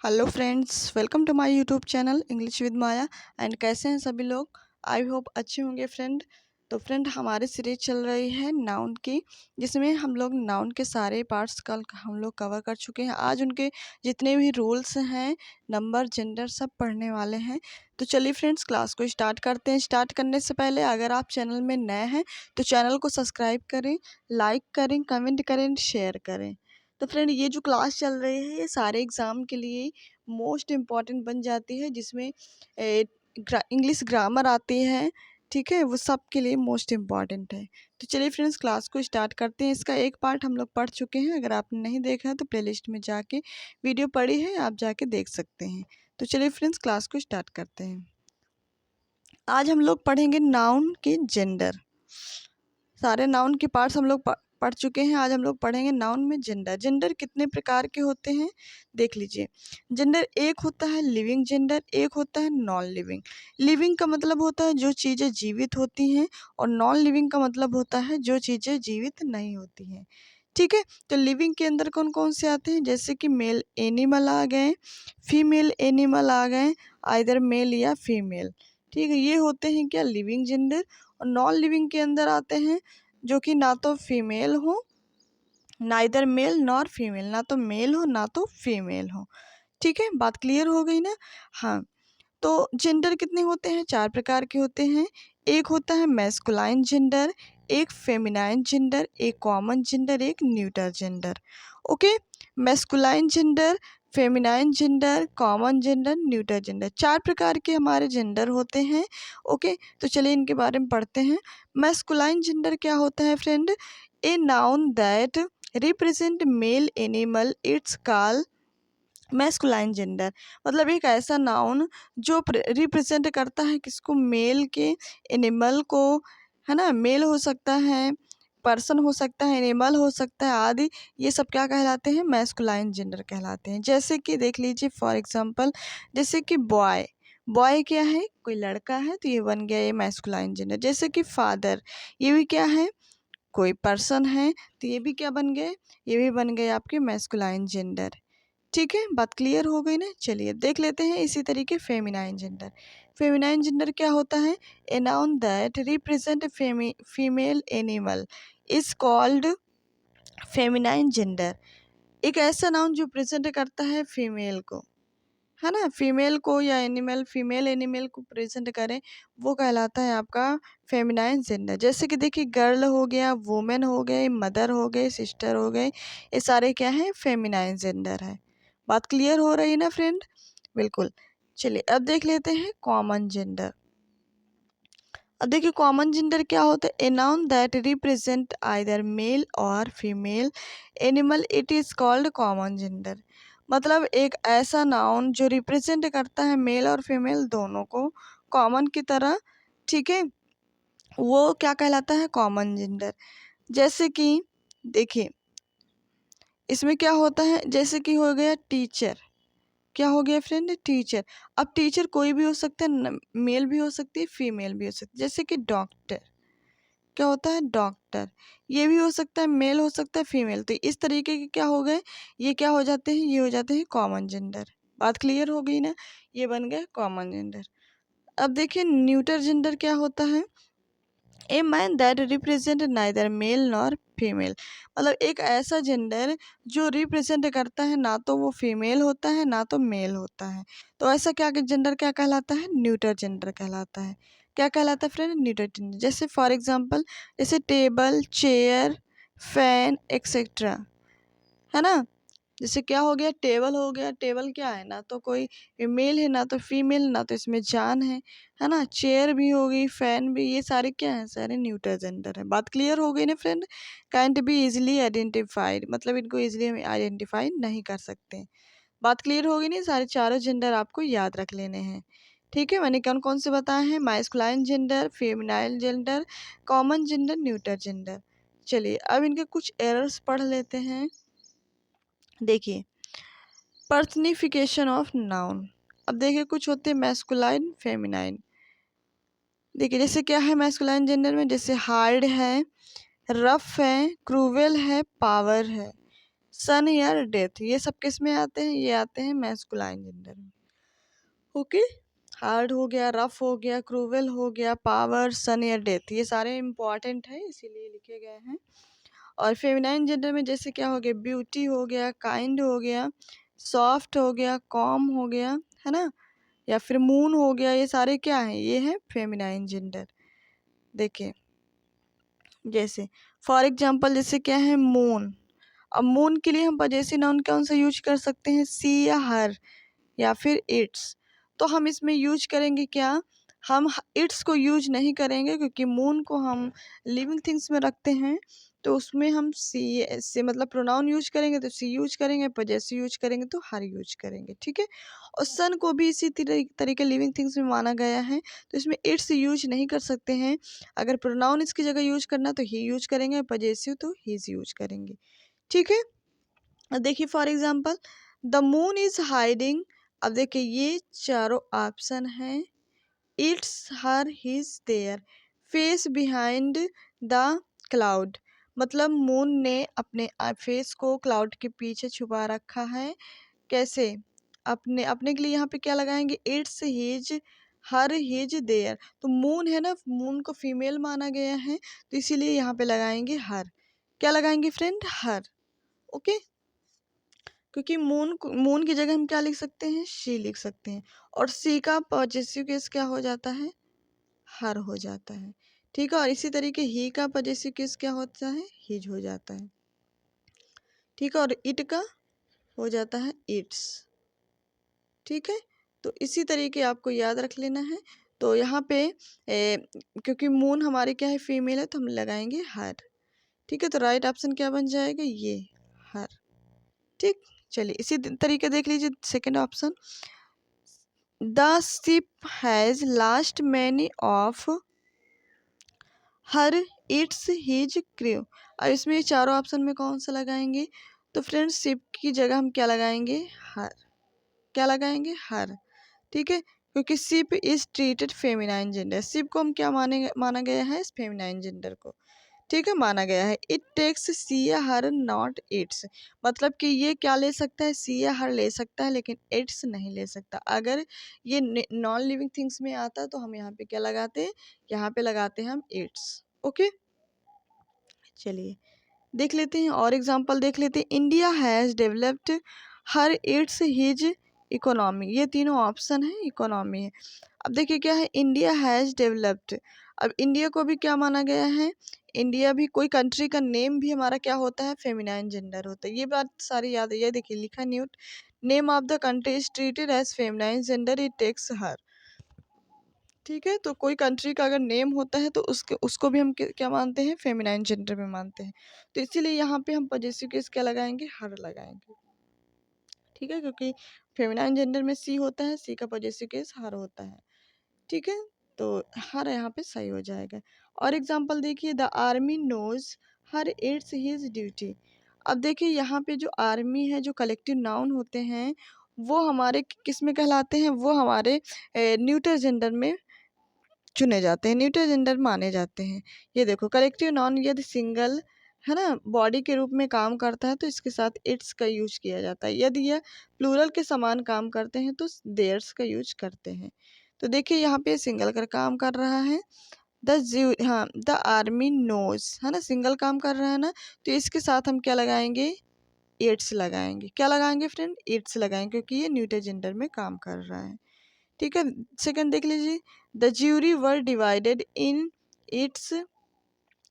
Hello friends, welcome to my YouTube channel English with Maya. And कैसे हैं सभी लोग? आई होप अच्छे होंगे फ्रेंड। तो फ्रेंड, हमारी सीरीज चल रही है नाउन की, जिसमें हम लोग नाउन के सारे पार्ट्स कल हम लोग कवर कर चुके हैं। आज उनके जितने भी रूल्स हैं, नंबर, जेंडर, सब पढ़ने वाले हैं। तो चलिए फ्रेंड्स, क्लास को स्टार्ट करते हैं। स्टार्ट करने से पहले अगर आप चैनल में नए हैं तो चैनल को सब्सक्राइब करें, लाइक करें, कमेंट करें, शेयर करें। तो फ्रेंड, ये जो क्लास चल रही है ये सारे एग्ज़ाम के लिए मोस्ट इम्पॉर्टेंट बन जाती है, जिसमें इंग्लिश ग्रामर आती है। ठीक है, वो सब के लिए मोस्ट इम्पॉर्टेंट है। तो चलिए फ्रेंड्स, क्लास को स्टार्ट करते हैं। इसका एक पार्ट हम लोग पढ़ चुके हैं। अगर आपने नहीं देखा है तो प्लेलिस्ट में जाके वीडियो पड़ी है, आप जाके देख सकते हैं। तो चलिए फ्रेंड्स, क्लास को स्टार्ट करते हैं। आज हम लोग पढ़ेंगे नाउन के जेंडर। सारे नाउन के पार्ट्स हम लोग पढ़ चुके हैं। आज हम लोग पढ़ेंगे नाउन में जेंडर। जेंडर कितने प्रकार के होते हैं देख लीजिए। जेंडर एक होता है लिविंग जेंडर, एक होता है नॉन लिविंग। लिविंग का मतलब होता है जो चीज़ें जीवित होती हैं, और नॉन लिविंग का मतलब होता है जो चीज़ें जीवित नहीं होती हैं। ठीक है, तो लिविंग के अंदर कौन कौन से आते हैं? जैसे कि मेल एनिमल आ गए, फीमेल एनिमल आ गए, आइदर मेल या फीमेल। ठीक है, ये होते हैं क्या लिविंग जेंडर। और नॉन लिविंग के अंदर आते हैं जो कि ना तो फीमेल हो, नाइदर मेल नॉर फीमेल, ना तो मेल हो ना तो फीमेल हो। ठीक है, बात क्लियर हो गई ना? हाँ, तो जेंडर कितने होते हैं? 4 प्रकार के होते हैं। एक होता है मैस्कुलाइन जेंडर, एक फेमिनाइन जेंडर, एक कॉमन जेंडर, एक neuter gender. Okay, masculine gender, feminine gender, common gender, neuter gender, 4 प्रकार के हमारे जेंडर होते हैं। ओके, तो चलिए इनके बारे में पढ़ते हैं। मैस्कुलाइन जेंडर क्या होता है friend? A noun that represent male animal, it's called masculine gender. मतलब एक ऐसा नाउन जो रिप्रेजेंट करता है किसको? मेल के एनिमल को, है ना। मेल हो सकता है, पर्सन हो सकता है, एनिमल हो सकता है आदि। ये सब क्या कहलाते हैं? मैस्कुलाइन जेंडर कहलाते हैं। जैसे कि देख लीजिए फॉर एग्जांपल, जैसे कि बॉय। बॉय क्या है? कोई लड़का है, तो ये बन गया ये मैस्कुलाइन जेंडर। जैसे कि फादर, ये भी क्या है? कोई पर्सन है, तो ये भी क्या बन गए? ये भी बन गए आपके मैस्कुलाइन जेंडर। ठीक है, बात क्लियर हो गई ना? चलिए देख लेते हैं इसी तरीके फेमिनाइन जेंडर। फेमिनाइन जेंडर क्या होता है? A noun that represent female animal is called feminine gender. एक ऐसा नाउन जो प्रेजेंट करता है फीमेल को, है ना, फीमेल को या एनिमल, फीमेल एनिमल को प्रेजेंट करे, वो कहलाता है आपका फेमिनाइन जेंडर। जैसे कि देखिए, गर्ल हो गया, वुमेन हो गए, मदर हो गए, सिस्टर हो गए, ये सारे क्या हैं? फेमिनाइन जेंडर है। बात क्लियर हो रही है ना फ्रेंड? बिल्कुल। चलिए अब देख लेते हैं कॉमन जेंडर। अब देखिए कॉमन जेंडर क्या होता है? A noun that represent either male और female animal, it is called common gender. मतलब एक ऐसा नाउन जो रिप्रेजेंट करता है मेल और फीमेल दोनों को कॉमन की तरह। ठीक है, वो क्या कहलाता है? Common gender. जैसे कि देखिए, इसमें क्या होता है? जैसे कि हो गया टीचर। क्या हो गया फ्रेंड? टीचर। अब टीचर कोई भी हो सकता है, मेल भी हो सकती है, फीमेल भी हो सकती है। जैसे कि डॉक्टर, क्या होता है? डॉक्टर। ये भी हो सकता है, मेल हो सकता है, फीमेल। तो इस तरीके के क्या हो गए? ये क्या हो जाते हैं? ये हो जाते हैं कॉमन जेंडर। बात क्लियर हो गई ना? ये बन गए कॉमन जेंडर। अब देखिए न्यूटर जेंडर क्या होता है? A man that represent neither male nor female. मतलब एक ऐसा जेंडर जो रिप्रेजेंट करता है ना तो वो फीमेल होता है ना तो मेल होता है। तो ऐसा क्या जेंडर क्या कहलाता है? न्यूटर जेंडर कहलाता है। क्या कहलाता है फ्रेंड? Neuter gender. जैसे फॉर एग्जांपल, जैसे टेबल, चेयर, फैन एक्सेट्रा, है ना। जैसे क्या हो गया? टेबल हो गया। टेबल क्या है? ना तो कोई मेल है ना तो फीमेल, ना तो इसमें जान है ना। चेयर भी हो गई, फैन भी, ये सारे क्या है? सारे न्यूटर जेंडर है। बात क्लियर हो गई ना फ्रेंड? काइंट बी इजिली आइडेंटिफाइड, मतलब इनको इजिली हम आइडेंटिफाई नहीं कर सकते। बात क्लियर हो गई नहीं? सारे चारों जेंडर आपको याद रख लेने हैं। ठीक है, मैंने कौन कौन से बताए हैं? Masculine gender, feminine gender, common gender, neuter gender. चलिए अब इनके कुछ एरर्स पढ़ लेते हैं। देखिए, पर्सनिफिकेशन ऑफ नाउन। अब देखिए कुछ होते हैं मैस्कुलाइन, फेमिनाइन। देखिए जैसे क्या है मैस्कुलाइन जेंडर में? जैसे हार्ड है, रफ है, क्रूवेल है, पावर है। सन, ईयर, डेथ, ये सब किस में आते हैं? ये आते हैं मैस्कुलाइन जेंडर में। ओके, हार्ड हो गया, रफ हो गया, क्रूवल हो गया, पावर, सन, ईयर, डेथ, ये सारे इंपॉर्टेंट हैं इसीलिए लिखे गए हैं। और फेमिनाइन जेंडर में जैसे क्या हो गया, ब्यूटी हो गया, काइंड हो गया, सॉफ्ट हो गया, कॉम हो गया, है ना, या फिर मून हो गया, ये सारे क्या हैं? ये है फेमिनाइन जेंडर। देखिए जैसे फॉर एग्जांपल जैसे क्या है, मून। अब मून के लिए हम पजेसिव नाउन कौन सा यूज कर सकते हैं? सी या हर या फिर इट्स। तो हम इसमें यूज करेंगे क्या? हम इट्स को यूज नहीं करेंगे क्योंकि मून को हम लिविंग थिंग्स में रखते हैं, तो उसमें हम सी से मतलब प्रोनाउन यूज करेंगे तो सी यूज करेंगे, पजेसिव यूज करेंगे तो हर यूज करेंगे, ठीक है। और सन को भी इसी तरीके लिविंग थिंग्स में माना गया है, तो इसमें इट्स यूज नहीं कर सकते हैं। अगर प्रोनाउन इसकी जगह यूज करना तो ही यूज करेंगे, पजेसिव तो हीज यूज करेंगे, ठीक है। देखिए for example the moon is hiding. अब देखिए ये चारों ऑप्शन हैं, its, her, his, their, face behind the cloud, मतलब मून ने अपने फेस को क्लाउड के पीछे छुपा रखा है। कैसे? अपने अपने के लिए यहाँ पे क्या लगाएंगे? Its, his, her, his, their. तो मून है ना, मून को फीमेल माना गया है, तो इसीलिए यहाँ पे लगाएंगे हर। क्या लगाएंगे फ्रेंड? हर। ओके, क्योंकि मून की जगह हम क्या लिख सकते हैं? शी लिख सकते हैं। और सी का पॉजेसिव केस क्या हो जाता है? हर हो जाता है, ठीक है। और इसी तरीके ही का पॉजेसिव केस क्या होता है? हिज हो जाता है, ठीक है। और इट का हो जाता है इट्स, ठीक है। तो इसी तरीके आपको याद रख लेना है। तो यहाँ पे क्योंकि मून हमारे क्या है? फीमेल है, तो हम लगाएंगे हर, ठीक है। तो राइट ऑप्शन क्या बन जाएगा? ये हर, ठीक। चलिए इसी तरीके देख लीजिए second option, the ship has last many of her, its, his, crew. अब इसमें ये चारों ऑप्शन में कौन सा लगाएंगे? तो फ्रेंड्स शिप की जगह हम क्या लगाएंगे? हर। क्या लगाएंगे? हर, ठीक है। क्योंकि ship is treated feminine gender, ship को हम क्या माना गया है? फेमिनाइन जेंडर को, ठीक है, माना गया है। इट टेक्स सी या हर नॉट इट्स, मतलब कि ये क्या ले सकता है? सी या हर ले सकता है, लेकिन इट्स नहीं ले सकता। अगर ये नॉन लिविंग थिंग्स में आता तो हम यहाँ पे क्या लगाते हैं? यहाँ पे लगाते हैं हम इट्स। ओके, चलिए देख लेते हैं और एग्जांपल देख लेते हैं। India has developed her, its, his, economy, ये तीनों ऑप्शन है, इकोनॉमी है। अब देखिए क्या है? India has developed. अब इंडिया को भी क्या माना गया है? इंडिया भी कोई कंट्री का नेम भी हमारा क्या होता है? फेमिनाइन जेंडर होता है। ये बात सारी याद है। ये देखिए लिखा न्यूट, name of the country is treated as feminine gender, it takes her, ठीक है। तो कोई कंट्री का अगर नेम होता है तो उसको भी हम क्या मानते हैं? फेमिनाइन जेंडर में मानते हैं। तो इसीलिए यहाँ पे हम पजेसिव केस क्या लगाएंगे? हर लगाएंगे, ठीक है। क्योंकि फेमिनाइन जेंडर में सी होता है, सी का पजेसिव केस हर होता है, ठीक है। तो हर यहाँ पे सही हो जाएगा। और एग्जांपल देखिए, the army knows her, its, his duty. अब देखिए यहाँ पे जो आर्मी है, जो कलेक्टिव नाउन होते हैं, वो हमारे किस में कहलाते हैं? वो हमारे न्यूटर जेंडर में चुने जाते हैं, न्यूटर जेंडर माने जाते हैं। ये देखो कलेक्टिव नाउन यदि सिंगल है ना बॉडी के रूप में काम करता है तो इसके साथ इट्स का यूज किया जाता है। यदि यह प्लूरल के समान काम करते हैं तो देयर्स का यूज करते हैं। तो देखिए यहाँ पे सिंगल का काम कर रहा है, द आर्मी नोज, है ना, सिंगल काम कर रहा है ना, तो इसके साथ हम क्या लगाएंगे? इट्स लगाएंगे। क्या लगाएंगे फ्रेंड? इट्स लगाएंगे, क्योंकि ये न्यूटर जेंडर में काम कर रहा है, ठीक है। सेकंड देख लीजिए, the jury were divided in its,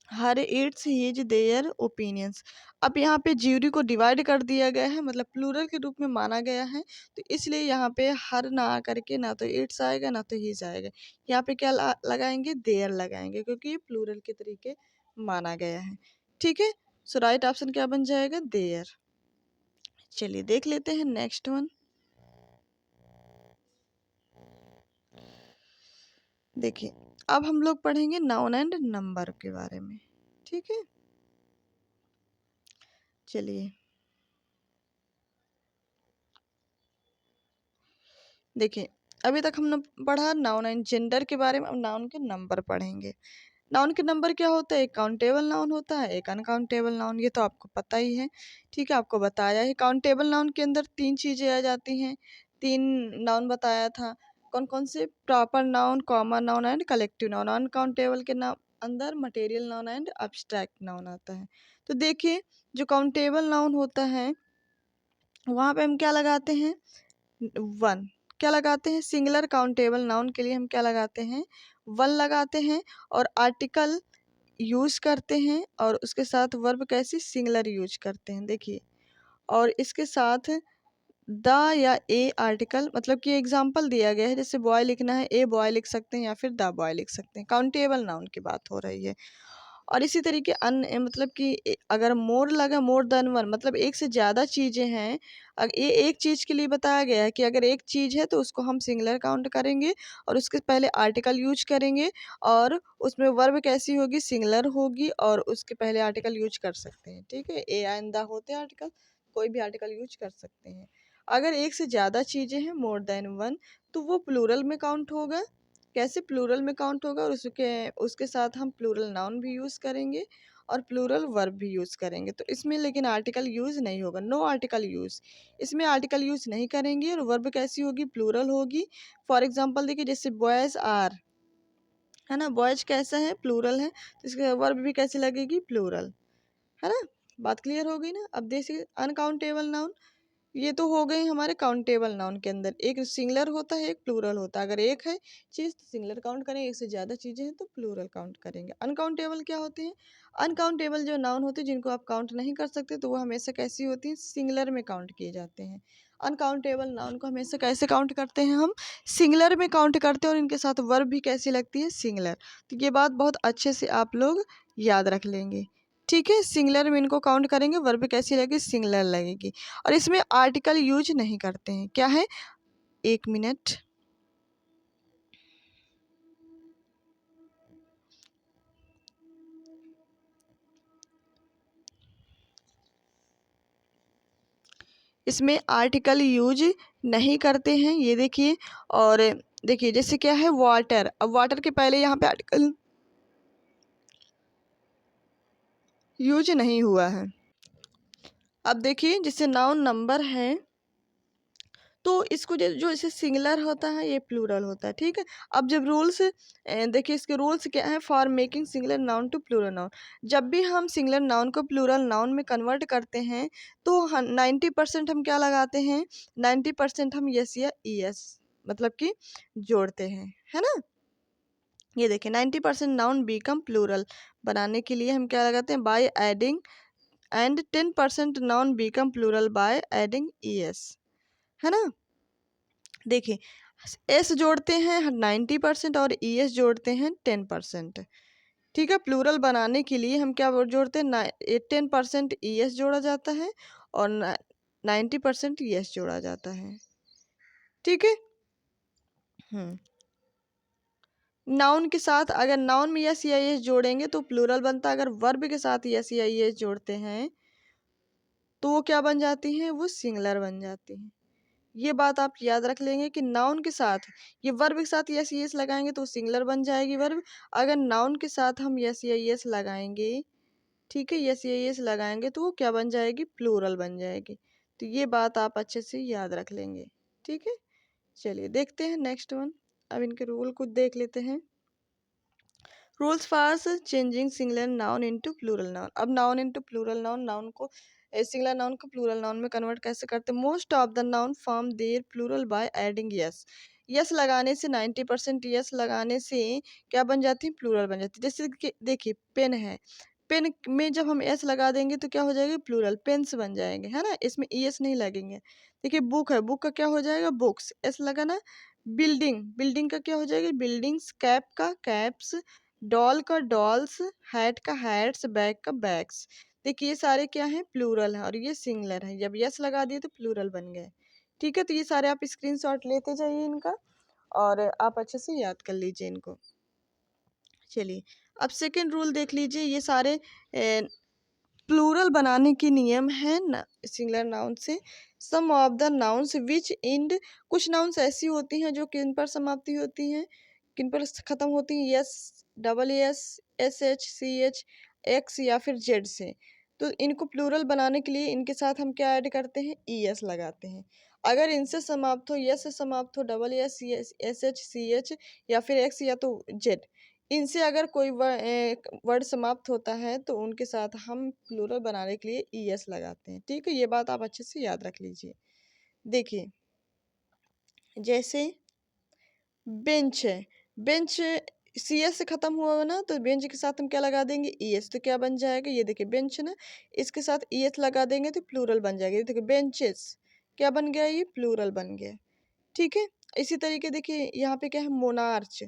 her, its, his, their opinions. अब यहाँ पे ज्यूरी को डिवाइड कर दिया गया है, मतलब प्लूरल के रूप में माना गया है, तो इसलिए यहाँ पे हर ना आकर के ना तो इट्स आएगा ना तो हिज आएगा। यहाँ पे क्या लगाएंगे? देयर लगाएंगे, क्योंकि ये प्लूरल के तरीके माना गया है, ठीक है। सो राइट ऑप्शन क्या बन जाएगा? देयर। चलिए देख लेते हैं नेक्स्ट वन। देखिए अब हम लोग पढ़ेंगे नाउन एंड नंबर के बारे में, ठीक है। चलिए देखिए अभी तक हमने पढ़ा नाउन एंड जेंडर के बारे में, अब नाउन के नंबर पढ़ेंगे। नाउन के नंबर क्या होता है, एक काउंटेबल नाउन होता है, एक अनकाउंटेबल नाउन, ये तो आपको पता ही है। ठीक है, आपको बताया है। काउंटेबल नाउन के अंदर 3 चीज़ें आ जाती हैं, 3 नाउन बताया था। कौन कौन से, proper noun, common noun and collective noun. Uncountable के नाम अंदर material noun and abstract noun आता है। तो देखिए, जो काउंटेबल नाउन होता है वहाँ पे हम क्या लगाते हैं, वन। क्या लगाते हैं, सिंगुलर काउंटेबल नाउन के लिए हम क्या लगाते हैं, वन लगाते हैं। और आर्टिकल यूज करते हैं और उसके साथ वर्ब कैसे, सिंगुलर यूज करते हैं। देखिए, और इसके साथ द या ए आर्टिकल, मतलब कि एग्जाम्पल दिया गया है, जैसे बॉय लिखना है, ए बॉय लिख सकते हैं या फिर द बॉय लिख सकते हैं। काउंटेबल नाउन की बात हो रही है। और इसी तरीके मतलब कि अगर मोर लगा, मोर देन वन, मतलब एक से ज़्यादा चीज़ें हैं। ये एक चीज़ के लिए बताया गया है कि अगर एक चीज़ है तो उसको हम सिंगुलर काउंट करेंगे और उसके पहले आर्टिकल यूज करेंगे और उसमें वर्ब कैसी होगी, सिंगुलर होगी और उसके पहले आर्टिकल यूज कर सकते हैं। ठीक है, ए एंड द होते हैं आर्टिकल, कोई भी आर्टिकल यूज कर सकते हैं। अगर एक से ज़्यादा चीज़ें हैं, मोर देन वन, तो वो प्लूरल में काउंट होगा। कैसे, प्लूरल में काउंट होगा और उसके उसके साथ हम प्लूरल नाउन भी यूज़ करेंगे और प्लूरल वर्ब भी यूज़ करेंगे। तो इसमें लेकिन आर्टिकल यूज़ नहीं होगा, नो आर्टिकल यूज़। इसमें आर्टिकल यूज़ नहीं करेंगे और वर्ब कैसी होगी, प्लूरल होगी। फॉर एग्जांपल देखिए, जैसे बॉयज़ आर, है ना, बॉयज़ कैसा है, प्लूरल है, तो इसके वर्ब भी कैसी लगेगी, प्लूरल, है ना। बात क्लियर हो गई ना। अब देखिए, अनकाउंटेबल नाउन, ये तो हो गई हमारे काउंटेबल नाउन के अंदर, एक सिंगुलर होता है, एक प्लूरल होता है। अगर एक है चीज़ तो सिंगुलर काउंट करेंगे, एक से ज़्यादा चीज़ें हैं तो प्लूरल काउंट करेंगे। अनकाउंटेबल क्या होते हैं, अनकाउंटेबल जो नाउन होते हैं जिनको आप काउंट नहीं कर सकते, तो वो हमेशा कैसी होती हैं, सिंगुलर में काउंट किए जाते हैं। अनकाउंटेबल नाउन को हमेशा कैसे काउंट करते हैं, हम सिंगुलर में काउंट करते हैं और इनके साथ वर्ब भी कैसी लगती है, सिंगुलर। तो ये बात बहुत अच्छे से आप लोग याद रख लेंगे। ठीक है, सिंगुलर में इनको काउंट करेंगे, वर्ब कैसी लगेगी, सिंगुलर लगेगी। और इसमें आर्टिकल यूज नहीं करते हैं। क्या है, एक मिनट, इसमें आर्टिकल यूज नहीं करते हैं, ये देखिए। और देखिए, जैसे क्या है, वाटर, अब वाटर के पहले यहाँ पे आर्टिकल यूज नहीं हुआ है। अब देखिए, जैसे नाउन नंबर है तो इसको जो इसे सिंगुलर होता है, ये प्लूरल होता है। ठीक है, अब जब रूल्स देखिए, इसके रूल्स क्या है, for making singular noun to plural noun. जब भी हम सिंगुलर नाउन को प्लूरल नाउन में कन्वर्ट करते हैं तो 90% हम क्या लगाते हैं, 90% हम यस या ईएस, मतलब कि जोड़ते हैं, है ना। ये देखिए, 90% नाउन बीकम प्लूरल बनाने के लिए हम क्या लगाते हैं, by adding, and 10% noun become plural by adding ES, है ना। देखिए, एस जोड़ते हैं 90% और ई एस जोड़ते हैं 10%। ठीक है, प्लूरल बनाने के लिए हम क्या जोड़ते हैं, 10% ई एस जोड़ा जाता है और 90% ई एस जोड़ा जाता है। ठीक है। हम्म नाउन के साथ अगर नाउन में यस या एस जोड़ेंगे तो प्लूरल बनता है, अगर वर्ब के साथ यस या एस जोड़ते हैं तो वो क्या बन जाती हैं, वो सिंगुलर बन जाती हैं। ये बात आप याद रख लेंगे कि नाउन के साथ, ये वर्ब के साथ यस यस लगाएंगे तो सिंगुलर बन जाएगी वर्ब। अगर नाउन के साथ हम यस या यस लगाएंगे, ठीक है, यस या यस लगाएंगे तो वो क्या बन जाएगी, प्लूरल बन जाएगी। तो ये बात आप अच्छे से याद रख लेंगे। ठीक है, चलिए देखते हैं नेक्स्ट वन। अब इनके रूल को देख लेते हैं। Rules for changing singular noun into plural noun. अब noun into plural noun, noun को सिंगुलर नाउन को प्लूरल नाउन में कन्वर्ट कैसे करते हैं। Most of the noun form their plural by adding S. S लगाने से, 90% यस लगाने से क्या बन जाती है, प्लूरल बन जाती है। जैसे कि देखिए, पेन है, पेन में जब हम एस लगा देंगे तो क्या हो जाएगा, प्लूरल, पेन्स बन जाएंगे, है ना, इसमें ई एस नहीं लगेंगे। देखिए, बुक है, बुक का क्या हो जाएगा, बुक्स, एस लगा ना। बिल्डिंग, बिल्डिंग का क्या हो जाएगा, बिल्डिंग्स। कैप का कैप्स, डॉल का डॉल्स, हैट का हैट्स, बैग का बैग्स। देखिए, ये सारे क्या हैं, प्लूरल है और ये सिंगुलर है। जब यस लगा दिए तो प्लूरल बन गए। ठीक है, तो ये सारे आप स्क्रीनशॉट लेते जाइए इनका और आप अच्छे से याद कर लीजिए इनको। चलिए, अब सेकेंड रूल देख लीजिए। ये सारे प्लूरल बनाने के नियम है ना सिंगुलर नाउन से। Some of the nouns which end, कुछ नाउन्स ऐसी होती हैं जो किन पर समाप्ति होती हैं, किन पर ख़त्म होती हैं, yes, double S, SH, CH, X या फिर Z से। तो इनको प्लूरल बनाने के लिए इनके साथ हम क्या ऐड करते हैं, ES लगाते हैं। अगर इनसे समाप्त हो, यस से समाप्त हो, डबल एस, SH, CH या फिर X या तो Z, इनसे अगर कोई वर्ड समाप्त होता है तो उनके साथ हम प्लूरल बनाने के लिए ES लगाते हैं। ठीक है, ये बात आप अच्छे से याद रख लीजिए। देखिए जैसे बेंच है, बेंच CS से खत्म हुआ ना, तो बेंच के साथ हम क्या लगा देंगे, ES। तो क्या बन जाएगा, ये देखिए बेंच ना, इसके साथ ES लगा देंगे तो प्लूरल बन जाएगा। ये देखिए बेंचेस क्या बन गया, ये प्लूरल बन गया। ठीक है, इसी तरीके देखिए यहाँ पे क्या है, मोनार्च।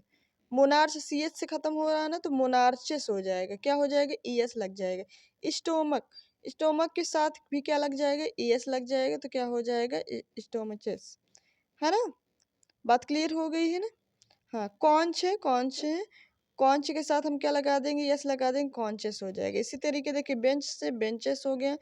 मोनार्च CS से खत्म हो रहा है ना, तो मोनार्चेस हो जाएगा। क्या हो जाएगा, ES लग जाएगा। स्टोमक, स्टोमक के साथ भी क्या लग जाएगा, ES लग जाएगा। तो क्या हो जाएगा, स्टोमचेस। है ना, बात क्लियर हो गई है ना। हाँ, कॉन्च है, कॉन्च है, कॉन्च के साथ हम क्या लगा देंगे, यस लगा देंगे, कॉन्चेस हो जाएगा। इसी तरीके देखिए बेंच से बेंचेस हो गया,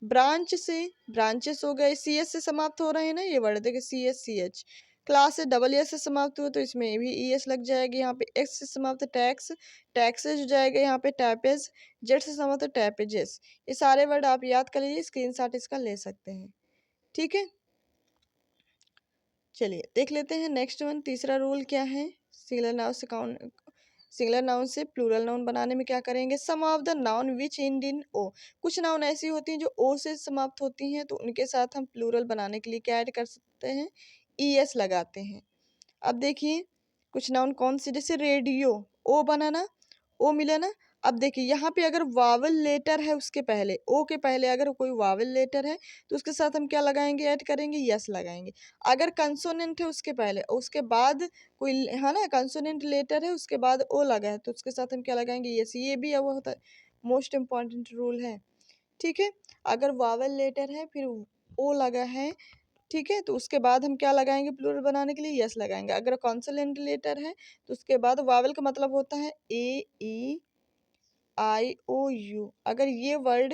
ब्रांच से ब्रांचेस हो गए। CS से समाप्त हो रहे हैं ना ये वर्ड, देखिए CH। क्लास से डबल एस से समाप्त हुआ तो इसमें भी ES लग जाएगी। यहाँ पे X से समाप्त टैक्स, टैक्सेज हो जाएगा। यहाँ पे टैपेज, जेड से समाप्त टैपेजेस। ये सारे वर्ड आप याद कर लीजिए, स्क्रीनशॉट इसका ले सकते हैं। ठीक है, चलिए देख लेते हैं नेक्स्ट वन। तीसरा रूल क्या है, सिंगुलर नाउन से प्लूरल नाउन बनाने में क्या करेंगे, some of the noun which end in O. कुछ नाउन ऐसी होती हैं जो ओ से समाप्त होती हैं, तो उनके साथ हम प्लूरल बनाने के लिए क्या ऐड कर सकते हैं, ES लगाते हैं। अब देखिए कुछ नाउन कौन से, जैसे रेडियो, ओ बना ना, ओ मिला ना। अब देखिए यहाँ पे अगर वावल लेटर है उसके पहले, ओ के पहले अगर कोई वावल लेटर है तो उसके साथ हम क्या लगाएंगे, ऐड करेंगे, यस लगाएंगे। अगर कंसोनेंट है उसके पहले और उसके बाद कोई है ना, कंसोनेंट लेटर है उसके बाद ओ लगा है तो उसके साथ हम क्या लगाएंगे, यस। ये भी वो होता है, मोस्ट इम्पॉर्टेंट रूल है। ठीक है, अगर वावल लेटर है फिर ओ लगा है, ठीक है, तो उसके बाद हम क्या लगाएंगे, प्लूरल बनाने के लिए यस लगाएंगे। अगर कॉन्सोनेंट लेटर है तो उसके बाद वावल का मतलब होता है AEIOU। अगर ये वर्ड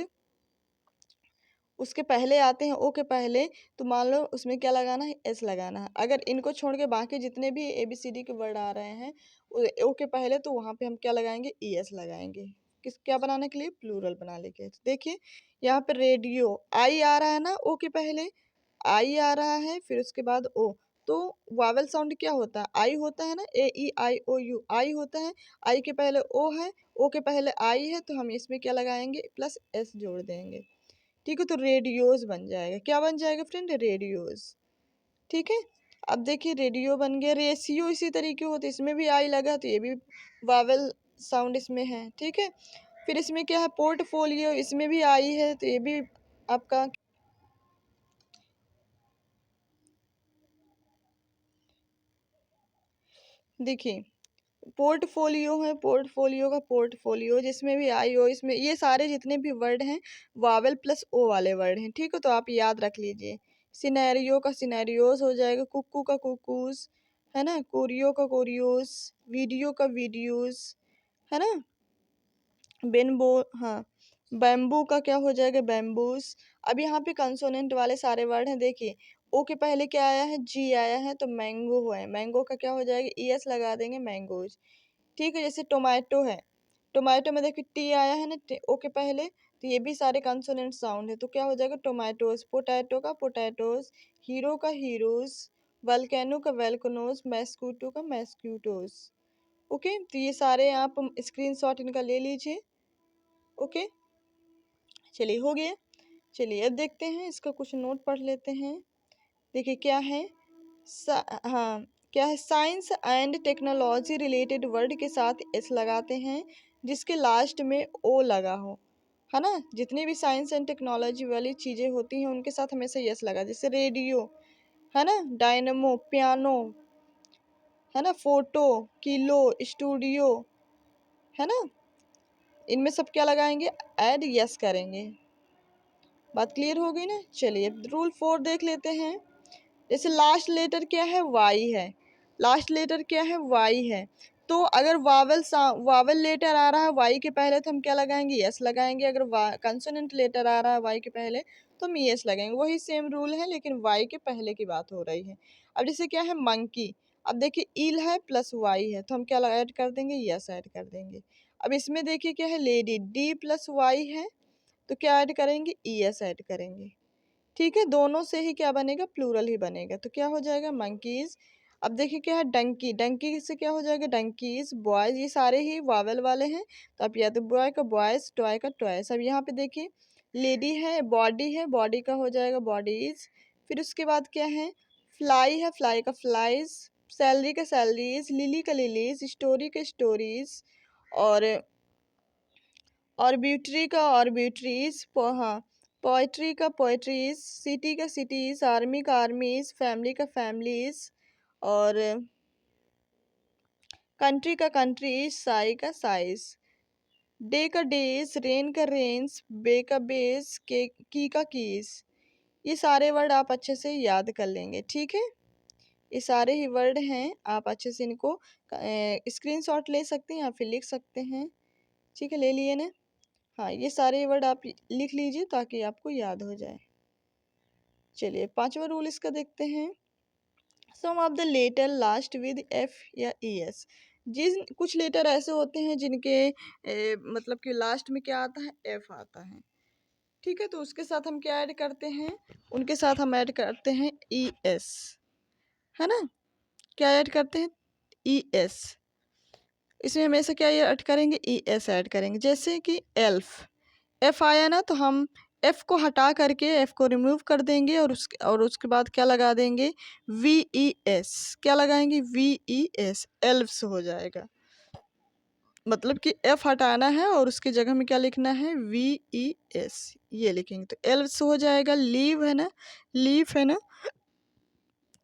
उसके पहले आते हैं, ओ के पहले, तो मान लो उसमें क्या लगाना है, एस लगाना है। अगर इनको छोड़ के बाकी जितने भी ABCD के वर्ड आ रहे हैं ओ के पहले, तो वहाँ पे हम क्या लगाएंगे, ES लगाएंगे। किस क्या बनाने के लिए, प्लूरल बनाने के लिए। तो देखिए यहाँ पे रेडियो, आई आ रहा है ना ओ के पहले, आई आ रहा है फिर उसके बाद ओ, तो वावल साउंड क्या होता है, आई होता है ना, AEIOU, आई होता है। आई के पहले ओ है, ओ के पहले आई है, तो हम इसमें क्या लगाएंगे, प्लस एस जोड़ देंगे। ठीक है, तो रेडियोस बन जाएगा। क्या बन जाएगा फ्रेंड, रेडियोस। ठीक है, अब देखिए रेडियो बन गया। रेशियो इसी तरीके होते, इसमें भी आई लगा तो ये भी वावल साउंड इसमें है। ठीक है, फिर इसमें क्या है, पोर्टफोलियो, इसमें भी आई है तो ये भी आपका, देखिए पोर्टफोलियो है, पोर्टफोलियो का पोर्टफोलियो जिसमें भी आई हो, इसमें ये सारे जितने भी वर्ड हैं वावल प्लस ओ वाले वर्ड हैं। ठीक है, तो आप याद रख लीजिए। सिनेरियो का सिनेरियोस हो जाएगा, कुक्कू का कुकूस, है ना, कोरियो का कोरियोस, वीडियो का वीडियोस, है ना, बेनबो, हाँ, बैम्बू का क्या हो जाएगा, बैम्बूस। अब यहाँ पे कंसोनेंट वाले सारे वर्ड हैं। देखिए ओ के पहले क्या आया है, जी आया है, तो मैंगो है, मैंगो का क्या हो जाएगा, ES लगा देंगे, मैंगोज। ठीक है, जैसे टोमेटो है, टोमेटो में देखिए टी आया है ना, ओ के पहले, तो ये भी सारे कंसोनेंट साउंड है, तो क्या हो जाएगा, टोमेटोज। पोटैटो का पोटैटोज, हीरो का हीरोज, वल्केनो का वेलकनोज, मैस्क्यूटो का मैस्क्यूटोज। ओके, तो ये सारे आप स्क्रीनशॉट इनका ले लीजिए। ओके, चलिए हो गया। चलिए अब देखते हैं इसका कुछ नोट पढ़ लेते हैं। देखिए क्या है, हाँ, क्या है, science and technology related word के साथ एस लगाते हैं जिसके लास्ट में ओ लगा हो, है ना। जितनी भी साइंस एंड टेक्नोलॉजी वाली चीज़ें होती हैं उनके साथ हमेशा यस लगा, जैसे रेडियो, है ना, डायनमो, पियानो, है ना, फोटो, किलो, स्टूडियो, है ना, इनमें सब क्या लगाएंगे, ऐड यस करेंगे। बात क्लियर हो गई ना। चलिए रूल 4 देख लेते हैं। जैसे लास्ट लेटर क्या है, वाई है, लास्ट लेटर क्या है, वाई है, तो अगर वावल लेटर आ रहा है वाई के पहले तो हम क्या लगाएंगे, यस लगाएंगे। अगर कंसोनेंट लेटर आ रहा है वाई के पहले तो हम यस लगाएंगे। वही सेम रूल है लेकिन वाई के पहले की बात हो रही है। अब जैसे क्या है, मंकी, अब देखिए ईल है प्लस वाई है तो हम क्या ऐड कर देंगे, यस ऐड कर देंगे। अब इसमें देखिए क्या है, लेडी, डी प्लस वाई है, तो क्या ऐड करेंगे, ई एस ऐड करेंगे। ठीक है, दोनों से ही क्या बनेगा, प्लूरल ही बनेगा, तो क्या हो जाएगा, मंकीज। अब देखिए क्या है, डंकी, डंकी से क्या हो जाएगा, डंकीज। बॉयज, ये सारे ही वावल वाले हैं, तो आप या तो बॉय का बॉयज, टॉय का टॉयज। अब यहाँ पे देखिए लेडी है, बॉडी का हो जाएगा बॉडीज। फिर उसके बाद क्या है, फ्लाई है, फ्लाई का फ्लाइज, सैलरी का सैलरीज, लिली का लिलीज, स्टोरी का स्टोरीज, और ऑर्बिट्री का ऑर्बिट्रीज, हाँ, पोइट्री का पोइट्रीज, सिटी का सिटीज, आर्मी का आर्मीज, फैमिली का फैमिलीज, और कंट्री का कंट्रीज, साई का साइज, डे का डेज, रेन का रेन्स, बे का बेस, के की का कीज। ये सारे वर्ड आप अच्छे से याद कर लेंगे। ठीक है, ये सारे ही वर्ड हैं, आप अच्छे से इनको स्क्रीनशॉट ले सकते हैं या फिर लिख सकते हैं। ठीक है, ले लिए ना। हाँ, ये सारे वर्ड आप लिख लीजिए ताकि आपको याद हो जाए। चलिए पांचवा रूल इसका देखते हैं। Some of the letter last with F या ई एस। कुछ लेटर ऐसे होते हैं जिनके मतलब कि लास्ट में क्या आता है, एफ आता है। ठीक है, तो उसके साथ हम क्या ऐड करते हैं, उनके साथ हम ऐड करते हैं ई एस, है ना। क्या ऐड करते हैं, ई एस। इसमें हमेशा क्या ऐड करेंगे, ई एस ऐड करेंगे। जैसे कि एल्फ, एफ आया ना, तो हम एफ को हटा करके एफ को रिमूव कर देंगे और उसके बाद क्या लगा देंगे, वी ई एस। क्या लगाएंगे, वी ई एस, एल्फ्स हो जाएगा। मतलब कि एफ हटाना है और उसकी जगह में क्या लिखना है, वी ई एस, ये लिखेंगे तो एल्फ्स हो जाएगा। लीव है ना, लीफ है ना,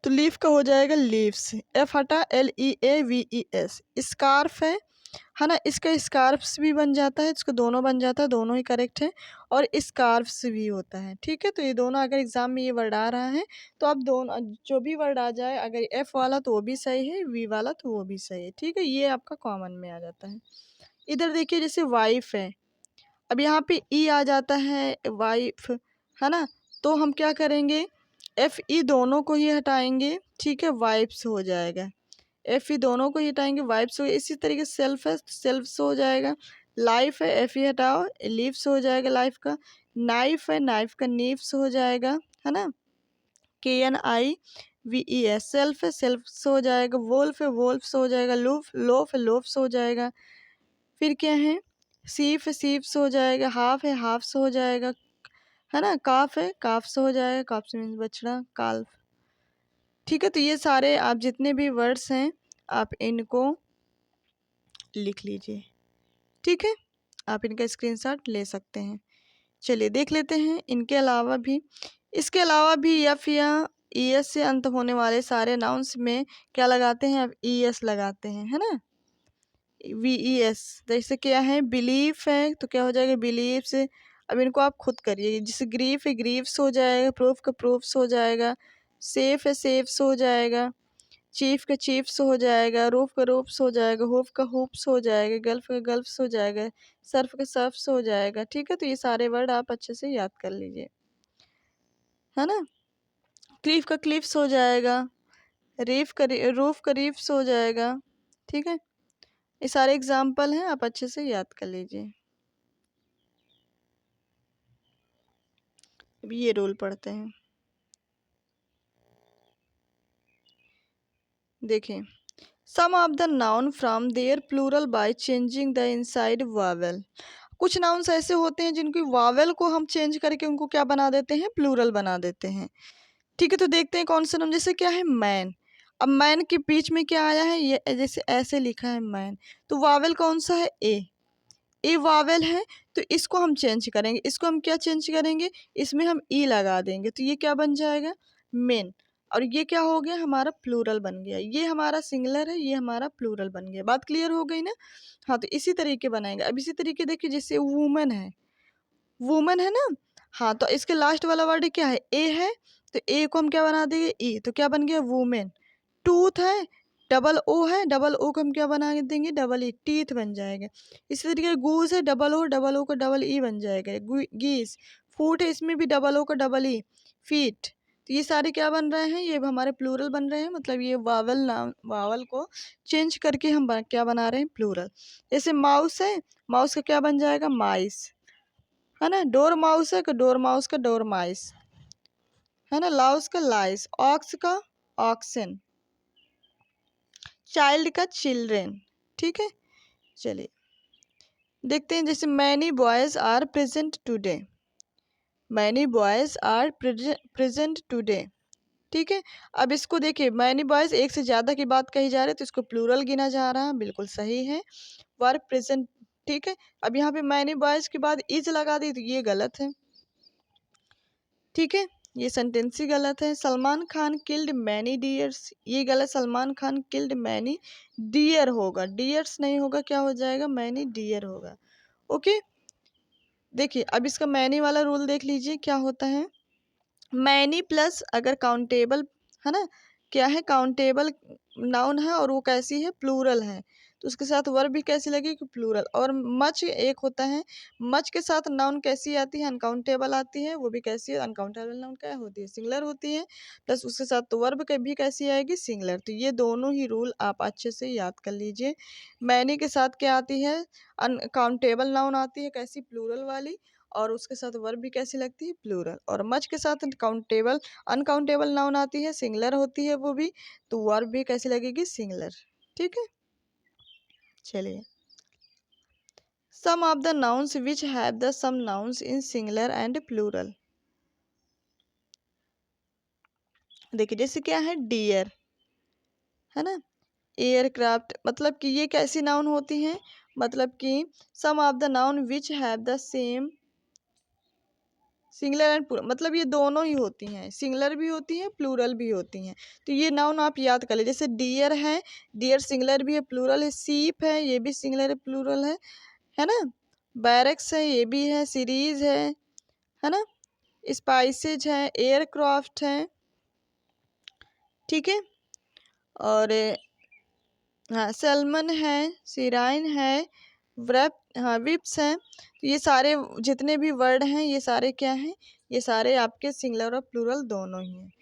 तो लीफ का हो जाएगा लीव्स, एफ हटा, L E A V E S. Scarf है ना, इसका स्कार्फ्स भी बन जाता है, इसको दोनों बन जाता है, दोनों ही करेक्ट है। और स्कार्फ्स भी होता है। ठीक है, तो ये दोनों अगर एग्जाम में ये वर्ड आ रहा है तो आप दोनों जो भी वर्ड आ जाए, अगर एफ वाला तो वो भी सही है, वी वाला तो वो भी सही है। ठीक है, ये आपका कॉमन में आ जाता है। इधर देखिए जैसे वाइफ है, अब यहाँ पे ई आ जाता है, वाइफ है ना, तो हम क्या करेंगे, एफ ई दोनों को ही हटाएंगे। ठीक है, वाइफ्स हो जाएगा, एफ ई दोनों को ही हटाएंगे, वाइफ्स हो। इसी तरीके से सेल्फ है, सेल्फ्स हो जाएगा। लाइफ है, एफ ई हटाओ, लीव्स हो जाएगा लाइफ का। नाइफ है, नाइफ का नीफ्स हो जाएगा, है ना, के एन आई वी ई एस। सेल्फ है, सेल्फ्स हो जाएगा। वोल्फ है, वोल्फ्स हो जाएगा। लूफ, लोफ है, लोफ्स हो जाएगा। फिर क्या है, सीफ है, सीफ्स हो जाएगा। हाफ है, हाफ्स हो जाएगा, है ना। काफ है, काफ्स हो जाएगा, काफ्स मीन्स बछड़ा, काल्फ। ठीक है, तो ये सारे आप जितने भी वर्ड्स हैं आप इनको लिख लीजिए। ठीक है, आप इनका स्क्रीनशॉट ले सकते हैं। चलिए देख लेते हैं इनके अलावा भी। इसके अलावा भी एफ या ई एस से अंत होने वाले सारे नाउन्स में क्या लगाते हैं, आप ई एस लगाते हैं, है ना, वी ई एस। जैसे क्या है, बिलीफ है, तो क्या हो जाएगा, बिलीव से। अब इनको आप खुद करिए। जैसे ग्रीफ है, ग्रीफ्स हो जाएगा। प्रूफ का प्रूफ्स हो जाएगा। सेफ है, सेफ्स हो जाएगा। चीफ का चीफ्स हो जाएगा। रूफ का रूफ्स हो जाएगा। होप का होप्स हो जाएगा। गल्फ का गल्फ्स हो जाएगा। सर्फ का सर्फ्स हो जाएगा। ठीक है, तो ये सारे वर्ड आप अच्छे से याद कर लीजिए, है ना। क्लीफ का क्लिफ्स हो जाएगा। रूफ का रीफ्स हो जाएगा। ठीक है, ये सारे एग्जाम्पल हैं, आप अच्छे से याद कर लीजिए। अब ये रूल पढ़ते हैं, देखें। Some of the noun from their plural by changing the inside vowel. कुछ नाउन्स ऐसे होते हैं जिनकी वावेल को हम चेंज करके उनको क्या बना देते हैं, प्लूरल बना देते हैं। ठीक है, तो देखते हैं कौन सा नाउन। जैसे क्या है, मैन। अब मैन के बीच में क्या आया है, ये जैसे ऐसे लिखा है मैन, तो वावेल कौन सा है, ए वावेल है, तो इसको हम चेंज करेंगे। इसको हम क्या चेंज करेंगे, इसमें हम ई लगा देंगे, तो ये क्या बन जाएगा, मेन। और ये क्या हो गया, हमारा प्लूरल बन गया। ये हमारा सिंगुलर है, ये हमारा प्लूरल बन गया। बात क्लियर हो गई ना। हाँ, तो इसी तरीके बनाएंगे। अब इसी तरीके देखिए, जैसे वुमन है, वुमन है ना। हाँ, तो इसके लास्ट वाला वर्ड क्या है, ए है, तो ए को हम क्या बना देंगे, ई, तो क्या बन गया, वुमेन। टूथ है, डबल ओ है, डबल ओ को हम क्या बना देंगे, डबल ई, टीथ बन जाएगा। इसी तरीके गूज है, डबल ओ का डबल ई बन जाएगा, गीस। फूट है, इसमें भी डबल ओ का डबल ई, फीट। तो ये सारे क्या बन रहे हैं, ये हमारे प्लूरल बन रहे हैं, मतलब ये वावल नाम वावल को चेंज करके हम क्या बना रहे हैं, प्लूरल। जैसे माउस है, माउस का क्या बन जाएगा, माइस, है ना। डोर माउस है, डोर माउस का डोर माइस, है ना। लाउस का लाइस, ऑक्स का ऑक्सन, चाइल्ड का चिल्ड्रेन। ठीक है, चलिए देखते हैं। जैसे many boys are present today, many boys are present today. ठीक है, अब इसको देखिए, मैनी बॉयज एक से ज़्यादा की बात कही जा रही है तो इसको प्लूरल गिना जा रहा है, बिल्कुल सही है, वर्ब प्रेजेंट। ठीक है, अब यहाँ पे मैनी बॉयज के बाद इज लगा दी तो ये गलत है। ठीक है, ये सेंटेंस ही गलत है। Salman Khan killed many deers, ये गलत, Salman Khan killed many deer होगा, डियर्स नहीं होगा, क्या हो जाएगा, मैनी डियर होगा। ओके, देखिए अब इसका मैनी वाला रूल देख लीजिए क्या होता है। मैनी प्लस अगर काउंटेबल, है ना, क्या है, काउंटेबल नाउन है और वो कैसी है, प्लूरल है, तो उसके साथ वर्ब भी कैसी लगेगी, प्लूरल। और मच एक होता है, मच के साथ नाउन कैसी आती है, अनकाउंटेबल आती है, वो भी कैसी है, अनकाउंटेबल नाउन क्या होती है, सिंगुलर होती है, प्लस उसके साथ तो वर्ब भी कैसी आएगी, सिंगुलर। तो ये दोनों ही रूल आप अच्छे से याद कर लीजिए। मैनी के साथ क्या आती है, अनकाउंटेबल नाउन आती है, कैसी, प्लूरल वाली, और उसके साथ वर्ब भी कैसी लगती है, प्लूरल। और मच के साथ काउंटेबल अनकाउंटेबल नाउन आती है, सिंगुलर होती है वो भी, तो वर्ब भी कैसी लगेगी, सिंगुलर। ठीक है, चलिए some of the nouns which have the some nouns in singular and plural. देखिए जैसे क्या है, डियर, है ना, एयरक्राफ्ट, मतलब कि ये कैसी नाउन होती हैं, मतलब कि some of the noun which have the same singular and plural, मतलब ये दोनों ही होती हैं, सिंगुलर भी होती हैं, प्लूरल भी होती हैं। तो ये नाउन आप याद कर ले, जैसे डियर है, डियर सिंगुलर भी है, प्लूरल है। सीप है, ये भी सिंगुलर है, प्लूरल है ना। बैरक्स है, ये भी है, सीरीज है ना। स्पाइसेज है, एयरक्राफ्ट है। ठीक है, और हाँ सैल्मन है, सिराइन है, व्रप, हाँ विप्स हैं। तो ये सारे जितने भी वर्ड हैं ये सारे क्या हैं, ये सारे आपके सिंगुलर और प्लूरल दोनों ही हैं।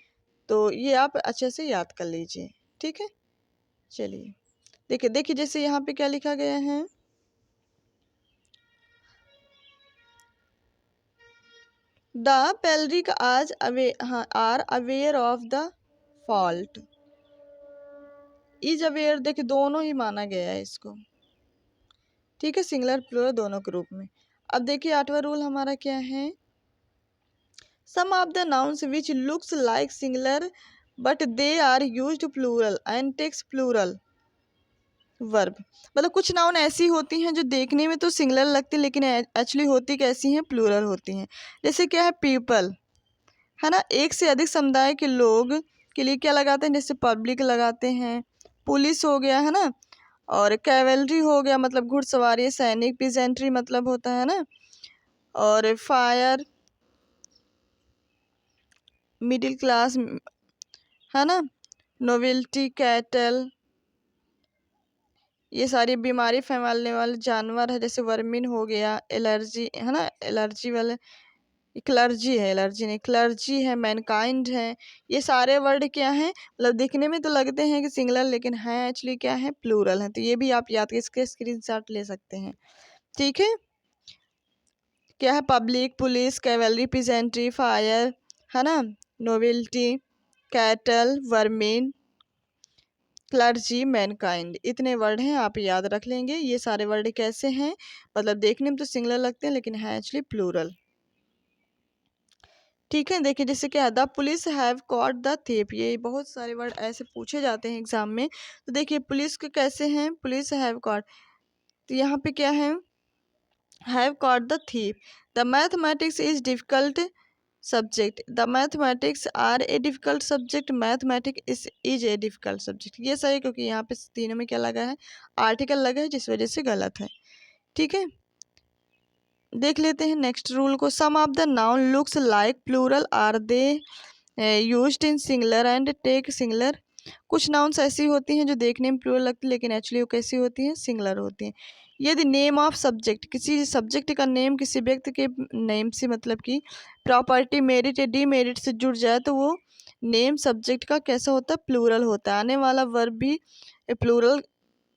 तो ये आप अच्छे से याद कर लीजिए। ठीक है, चलिए देखिए देखिए जैसे यहाँ पे क्या लिखा गया है, द पेलरिक आज अवे, हाँ are aware of the fault, is aware, देखिए दोनों ही माना गया है इसको। ठीक है, सिंगुलर प्लूरल दोनों के रूप में। अब देखिए 8वां रूल हमारा क्या है, some of the nouns which looks like singular but they are used plural and takes plural verb. मतलब कुछ नाउन ऐसी होती हैं जो देखने में तो सिंगुलर लगती हैं लेकिन एक्चुअली होती कैसी हैं, प्लूरल होती हैं। जैसे क्या है, पीपल, है ना, एक से अधिक समुदाय के लोग के लिए क्या लगाते हैं, जैसे पब्लिक लगाते हैं, पुलिस हो गया, है ना, और कैवेलरी हो गया मतलब घुड़सवारी, सैनिक, पिजेंट्री मतलब होता है ना, और फायर मिडिल क्लास, है ना, नोवेल्टी, कैटल, ये सारी बीमारी फैलाने वाले जानवर है, जैसे वर्मिन हो गया, एलर्जी, है ना, एलर्जी वाले, क्लर्जी है, एलर्जी नहीं, क्लर्जी है, मैनकाइंड है। ये सारे वर्ड क्या हैं, मतलब दिखने में तो लगते हैं कि सिंगुलर लेकिन है एक्चुअली क्या है, प्लूरल है। तो ये भी आप याद इसके स्क्रीनशॉट ले सकते हैं। ठीक है, क्या है, public, police, cavalry, peasantry, fire, है ना, novelty, cattle, vermin, clergy, Mankind, इतने वर्ड हैं, आप याद रख लेंगे। ये सारे वर्ड कैसे हैं, मतलब देखने में तो सिंगुलर लगते हैं लेकिन है एक्चुअली प्लूरल। ठीक है, देखिए जैसे क्या, the police have caught the thief, ये बहुत सारे वर्ड ऐसे पूछे जाते हैं एग्जाम में। तो देखिए पुलिस के कैसे हैं, पुलिस हैव कॉट, तो यहाँ पे क्या है, have caught the thief. The mathematics is difficult subject, the mathematics are a difficult subject, mathematics is a difficult subject. ये सही, क्योंकि यहाँ पे तीनों में क्या लगा है, आर्टिकल लगा है, जिस वजह से गलत है। ठीक है, देख लेते हैं नेक्स्ट रूल को, some of the noun looks like plural are they used in singular and take singular. कुछ नाउन्स ऐसी होती हैं जो देखने में प्लूरल लगती है लेकिन एक्चुअली वो कैसी होती हैं, सिंगुलर होती हैं। यदि नेम ऑफ सब्जेक्ट, किसी सब्जेक्ट का नेम किसी व्यक्ति के नेम से, मतलब कि प्रॉपर्टी मेरिट या डीमेरिट से जुड़ जाए तो वो नेम सब्जेक्ट का कैसा होता है, प्लूरल होता है। आने वाला वर्ब भी प्लूरल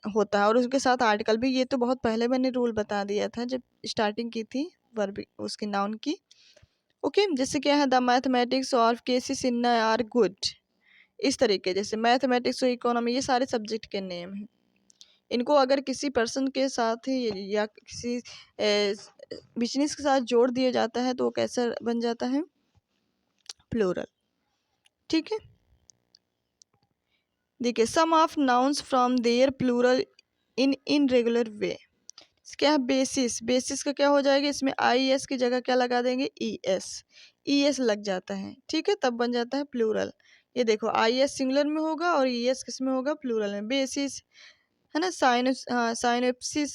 होता है और उसके साथ आर्टिकल भी। ये तो बहुत पहले मैंने रूल बता दिया था जब स्टार्टिंग की थी वर्ब उसकी नाउन की। ओके, जैसे क्या है, द मैथमेटिक्स और केसी सिन्हा आर गुड, इस तरीके। जैसे मैथमेटिक्स और इकोनॉमी, ये सारे सब्जेक्ट के नेम हैं। इनको अगर किसी पर्सन के साथ या किसी बिजनेस के साथ जोड़ दिया जाता है तो वो कैसा बन जाता है, प्लूरल। ठीक है, देखिए, some of nouns from their plural in irregular way. क्या है, बेसिस। बेसिस का क्या हो जाएगा, इसमें आई एस की जगह क्या लगा देंगे, ई एस। ई एस लग जाता है, ठीक है, तब बन जाता है प्लूरल। ये देखो, आई एस सिंगुलर में होगा और ई एस किस में होगा, प्लूरल में। बेसिस है ना, साइनोप्सिस,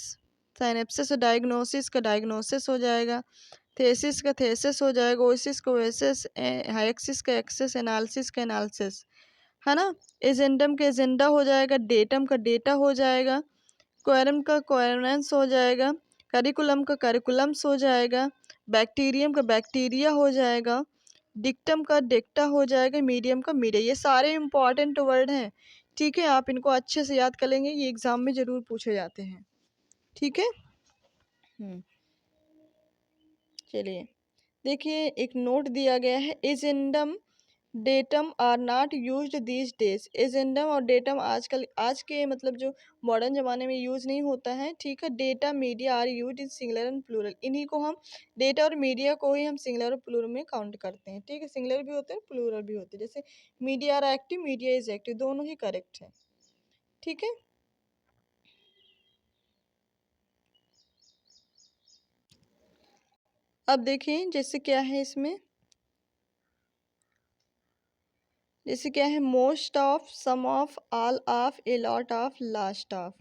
साइनेप्सिस और डायग्नोसिस का डायग्नोसिस हो जाएगा। थेसिस का थेसिस हो जाएगा। ओसिस का ओएसिस, हाइक्सिस का एक्सिस, एनालिसिस का एनालिसिस, है ना। एजेंडम का एजेंडा हो जाएगा। डेटम का डेटा हो जाएगा। क्वेरम का क्वेरेंस हो जाएगा। करिकुलम का करिकुलम्स हो जाएगा। बैक्टीरियम का बैक्टीरिया हो जाएगा। डिक्टम का डिक्टा हो जाएगा। मीडियम का मीडिया। ये सारे इंपॉर्टेंट वर्ड हैं, ठीक है। आप इनको अच्छे से याद कर लेंगे, ये एग्जाम में ज़रूर पूछे जाते हैं, ठीक है। चलिए देखिए, एक नोट दिया गया है, agendum datum are not used these days. Agendum और डेटम आजकल, आज के मतलब जो मॉडर्न ज़माने में यूज़ नहीं होता है, ठीक है। Data media are use in singular and plural. इन्हीं को हम, डेटा और मीडिया को ही हम सिंगुलर और प्लूरल में काउंट करते हैं, ठीक है। सिंगुलर भी होते हैं, प्लूरल भी होते हैं। जैसे media are active, media is active, दोनों ही करेक्ट है, ठीक है। अब देखिए, जैसे क्या है इसमें, जैसे क्या है, most of, some of, all of, a lot of, last of,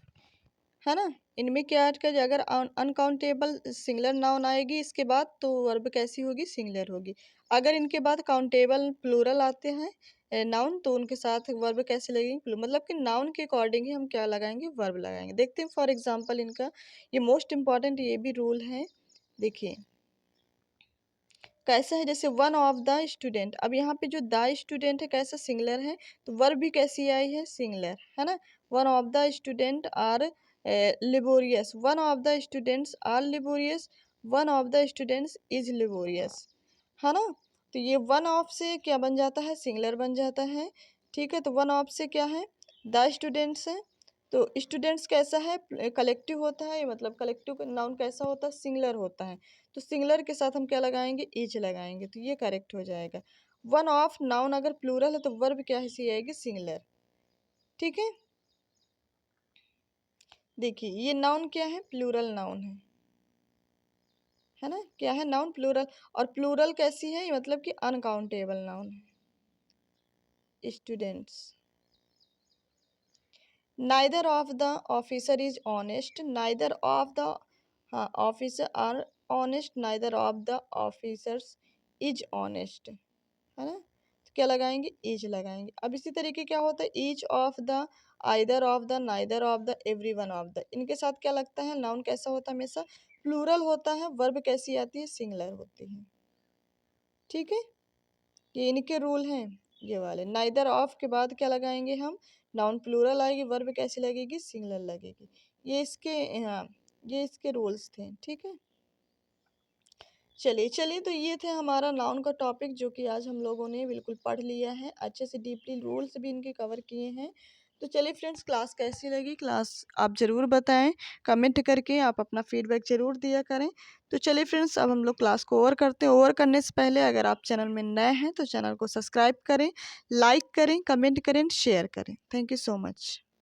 है ना। इनमें क्या ऐड कर, अगर अनकाउंटेबल सिंगुलर नाउन आएगी इसके बाद तो वर्ब कैसी होगी, सिंगुलर होगी। अगर इनके बाद काउंटेबल प्लूरल आते हैं नाउन तो उनके साथ वर्ब कैसे लगेंगे, मतलब कि नाउन के अकॉर्डिंग ही हम क्या लगाएंगे, वर्ब लगाएंगे। देखते हैं फॉर एग्जांपल इनका, ये मोस्ट इंपॉर्टेंट ये भी रूल है। देखिए कैसा है, जैसे वन ऑफ द स्टूडेंट। अब यहाँ पे जो द स्टूडेंट है कैसा, सिंगुलर है, तो वर्ब भी कैसी आई है, सिंगुलर, है ना। One of the student are laborious, one of the students are laborious, one of the students is laborious, है ना। तो ये वन ऑफ से क्या बन जाता है, सिंगुलर बन जाता है, ठीक है। तो वन ऑफ से क्या है, द स्टूडेंट्स है। तो स्टूडेंट्स कैसा है, कलेक्टिव होता है, मतलब कलेक्टिव नाउन कैसा होता है, सिंगुलर होता है। तो सिंगुलर के साथ हम क्या लगाएंगे, इज लगाएंगे, तो ये करेक्ट हो जाएगा। वन ऑफ नाउन अगर प्लूरल है तो वर्ब क्या है, आएगी सिंगुलर, ठीक है। देखिए ये नाउन क्या है, प्लूरल नाउन है ना। क्या है, नाउन प्लूरल। और प्लूरल कैसी है, मतलब कि अनकाउंटेबल नाउन है। Students, neither of the officer is honest, neither of the, हाँ, officer are honest, neither of the officers is honest, है ना। तो क्या लगाएंगे, इज लगाएंगे। अब इसी तरीके क्या होता है, each of the, either of the, neither of the, every one of the, इनके साथ क्या लगता है, नाउन कैसा होता है, हमेशा प्लूरल होता है। वर्ब कैसी आती है, सिंगुलर होती है, ठीक है। ये इनके रूल हैं, ये वाले। नाइदर ऑफ के बाद क्या लगाएंगे हम, नाउन प्लूरल आएगी, वर्ब कैसी लगेगी, सिंगुलर लगेगी। ये इसके, हाँ, ये इसके रूल्स थे, ठीक है। चलिए चलिए, तो ये थे हमारा नाउन का टॉपिक, जो कि आज हम लोगों ने बिल्कुल पढ़ लिया है अच्छे से, डीपली रूल्स भी इनके कवर किए हैं। तो चलिए फ्रेंड्स, क्लास कैसी लगी, क्लास आप ज़रूर बताएं, कमेंट करके आप अपना फीडबैक ज़रूर दिया करें। तो चलिए फ्रेंड्स, अब हम लोग क्लास को ओवर करते हैं। ओवर करने से पहले अगर आप चैनल में नए हैं तो चैनल को सब्सक्राइब करें, लाइक करें, कमेंट करें, शेयर करें। Thank you so much.